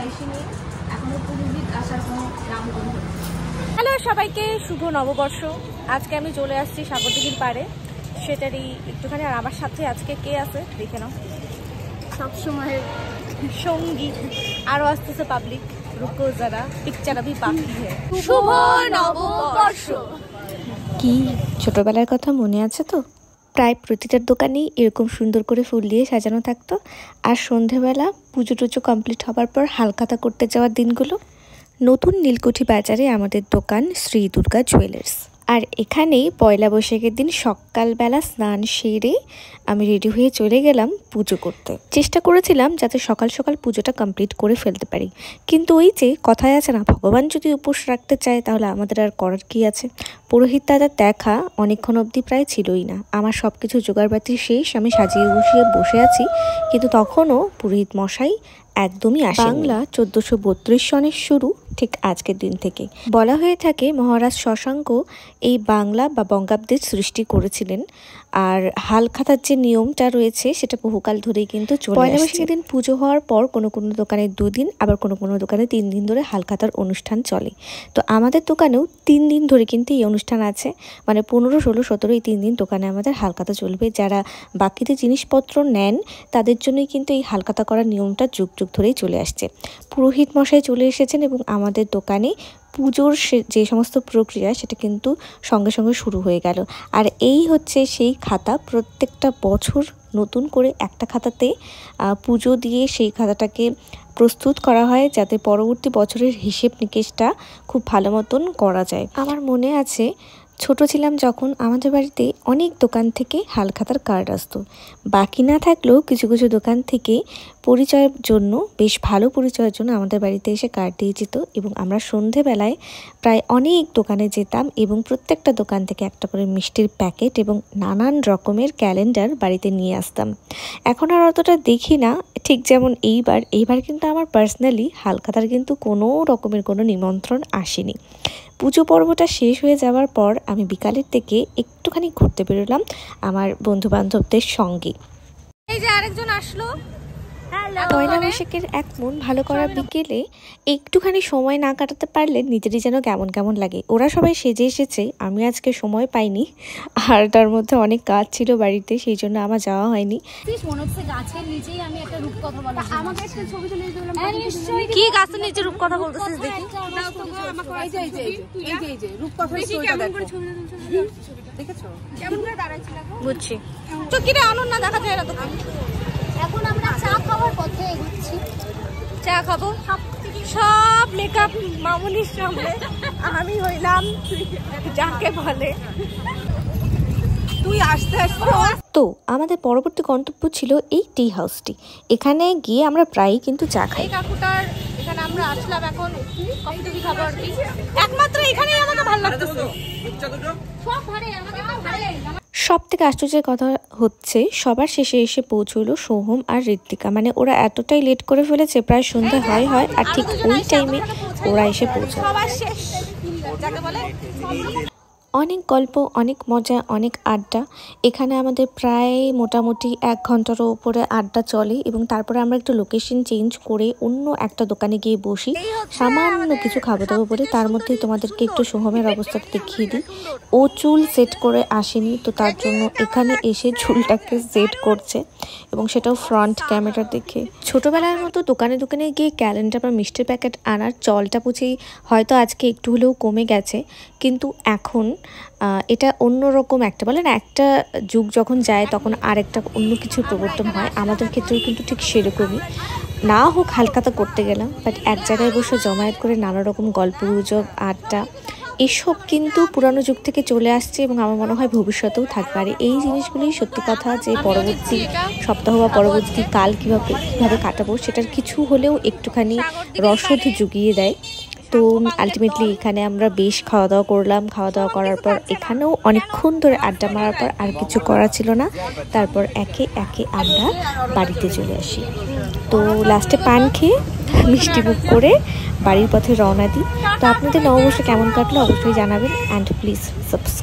আসিনি, এখনো পুরোহিত আসার কোনো নামগন্ধ। হ্যালো সবাইকে, শুভ নববর্ষ। আজকে আমি চলে আসছি সাগরদিঘির পাড়ে, সেটারই একটুখানি। আর আমার সাথে আজকে কে আছে দেখে নাও, সবসময়ের সঙ্গী। আরও আসতেছে পাবলিক, রুকো যারা পিকচার আভি বাকি হ্যায়। শুভ নববর্ষ। কি ছোটবেলার কথা মনে আছে তো? প্রায় প্রতিটা দোকানেই এরকম সুন্দর করে ফুল দিয়ে সাজানো থাকতো। আর সন্ধেবেলা পুজো টুজো কমপ্লিট হবার পর হালখাতা করতে যাওয়ার দিনগুলো। নতুন নীলকুঠি বাজারে আমাদের দোকান শ্রী দুর্গা জুয়েলার্স। আর এখানেই পয়লা বৈশাখের দিন সকালবেলা স্নান সেরে আমি রেডি হয়ে চলে গেলাম পুজো করতে। চেষ্টা করেছিলাম যাতে সকাল সকাল পুজোটা কমপ্লিট করে ফেলতে পারি, কিন্তু ওই যে কথায় আছে না, ভগবান যদি উপোস রাখতে চায় তাহলে আমাদের আর করার কি আছে। পুরোহিত দাদার দেখা অনেকক্ষণ অবধি প্রায় ছিলই না। আমার সব কিছু জোগাড়বাতি শেষ, আমি সাজিয়ে গুছিয়ে বসে আছি, কিন্তু তখনও পুরোহিত মশাই একদমই আসে। বাংলা 1432 সনের শুরু ঠিক আজকের দিন থেকে। বলা হয়ে থাকে মহারাজ শশাঙ্ক এই বাংলা বা বঙ্গাব্দের সৃষ্টি করেছিলেন। আর হালখাতার যে নিয়মটা রয়েছে সেটা বহুকাল ধরেই কিন্তু চলে আসছে। পয়লা বৈশাখের দিন পুজো হওয়ার পর কোনো কোনো দোকানে 2 দিন, আবার কোনো কোনো দোকানে 3 দিন ধরে হালখাতার অনুষ্ঠান চলে। তো আমাদের দোকানেও 3 দিন ধরে কিন্তু এই অনুষ্ঠান আছে, মানে 15, 16, 17 এই 3 দিন দোকানে আমাদের হালখাতা চলবে। যারা বাকিতে জিনিসপত্র নেন তাদের জন্যই কিন্তু এই হালখাতা করার নিয়মটা যুগ যুগ ধরেই চলে আসছে। পুরোহিত মশাই চলে এসেছেন এবং আমাদের দোকানে পুজোর যে সমস্ত প্রক্রিয়া সেটা কিন্তু সঙ্গে সঙ্গে শুরু হয়ে গেল। আর এই হচ্ছে সেই খাতা। প্রত্যেকটা বছর নতুন করে একটা খাতাতে পুজো দিয়ে সেই খাতাটাকে প্রস্তুত করা হয়, যাতে পরবর্তী বছরের হিসেব নিকেশটা খুব ভালো মতন করা যায়। আমার মনে আছে ছোট ছিলাম যখন আমাদের বাড়িতে অনেক দোকান থেকে হালখাতার কার্ড আসতো। বাকি না থাকলেও কিছু কিছু দোকান থেকে পরিচয়ের জন্য, বেশ ভালো পরিচয়ের জন্য আমাদের বাড়িতে এসে কার্ড দিয়ে যেত। এবং আমরা সন্ধেবেলায় প্রায় অনেক দোকানে যেতাম এবং প্রত্যেকটা দোকান থেকে একটা করে মিষ্টির প্যাকেট এবং নানান রকমের ক্যালেন্ডার বাড়িতে নিয়ে আসতাম। এখন আর অতটা দেখি না, ঠিক যেমন এইবার কিন্তু আমার পার্সোনালি হালখাতার কিন্তু কোনো রকমের কোনো নিমন্ত্রণ আসেনি। পুজো পর্বটা শেষ হয়ে যাওয়ার পর আমি বিকালের থেকে একটুখানি ঘুরতে বেরোলাম আমার বন্ধু বান্ধবদের সঙ্গে। এই যে আরেকজন আসলো। পয়লা বৈশাখের এক মন ভালো করার বিকেলে একটুখানি সময় না কাটাতে পারলে নিজেরই যেন কেমন কেমন লাগে। ওরা সবাই সেজে এসেছে, আমি আজকে সময় পাইনি, আর তার মধ্যে অনেক কাজ ছিল বাড়িতে, সেই জন্য আমার যাওয়া হয়নি। মনে হচ্ছে গাছের নিচেই আমি একটা রূপকথা বলছি, আমাকে একটা ছবি তুলে দিলাম। কি গাছের নিচে রূপকথা বলতেছিস দেখি? বুঝছি তো, কি রে অনন্যা দেখা যায় না তো? এখন আমরা চা খাওয়ার পথে এগোচ্ছি। চা খাবো, সব মেকআপ মামুনির সামনে আমি হইলাম যাকে বলে তুই আসতে আসতে। তো আমাদের পরবর্তী গন্তব্য ছিল এই টি হাউসটি। এখানে গিয়ে আমরা প্রায়ই কিন্তু চা খাই। কাকুটার এখানে আমরা আসলাম, এখন কফি টফি খাবো আর কি। একমাত্র এখানেই আমাকে ভালো লাগতেছে। সব থেকে আশ্চর্যের কথা হচ্ছে সবার শেষে এসে পৌঁছলো সোহম আর ঋত্বিকা। মানে ওরা এতটাই লেট করে ফেলেছে, প্রায় সন্ধ্যা হয় আর ঠিক ওই টাইমে ওরা এসে পৌঁছায়। অনেক গল্প, অনেক মজা, অনেক আড্ডা। এখানে আমাদের প্রায় মোটামুটি 1 ঘন্টারও উপরে আড্ডা চলে এবং তারপরে আমরা একটু লোকেশন চেঞ্জ করে অন্য একটা দোকানে গিয়ে বসি সামান্য কিছু খাবো দাবো বলে। তার মধ্যেই তোমাদেরকে একটু সোহমের অবস্থাটা দেখিয়ে দিই। ও চুল সেট করে আসেনি, তো তার জন্য এখানে এসে চুলটাকে সেট করছে, এবং সেটাও ফ্রন্ট ক্যামেরা দেখে। ছোটোবেলার মতো দোকানে দোকানে গিয়ে ক্যালেন্ডার বা মিষ্টির প্যাকেট আনার চলটা বুঝেই হয়তো আজকে একটু হলেও কমে গেছে, কিন্তু এখন এটা অন্যরকম একটা, বলে না, একটা যুগ যখন যায় তখন আরেকটা অন্য কিছুর প্রবর্তন হয়। আমাদের ক্ষেত্রেও কিন্তু ঠিক সেরকমই। না হোক হালখাতা করতে গেলাম, বাট এক জায়গায় বসে জমায়েত করে নানা রকম গল্প গুজব আড্ডা এসব কিন্তু পুরানো যুগ থেকে চলে আসছে এবং আমার মনে হয় ভবিষ্যতেও থাকবে। আর এই জিনিসগুলি সত্যি কথা যে পরবর্তী সপ্তাহ বা পরবর্তী কাল কীভাবে কাটাবো সেটার কিছু হলেও একটুখানি রসদ জুগিয়ে দেয়। তো আলটিমেটলি এখানে আমরা বেশ খাওয়া দাওয়া করলাম। খাওয়া দাওয়া করার পর এখানেও অনেকক্ষণ ধরে আড্ডা মারার পর আর কিছু করা ছিল না, তারপর একে একে আমরা বাড়িতে চলে আসি। তো লাস্টে পান খেয়ে মিষ্টি মুখ করে বাড়ির পথে রওনা দিই। তো আপনাদের নববর্ষ কেমন কাটলো অবশ্যই জানাবেন, অ্যান্ড প্লিজ সাবস্ক্রাইব।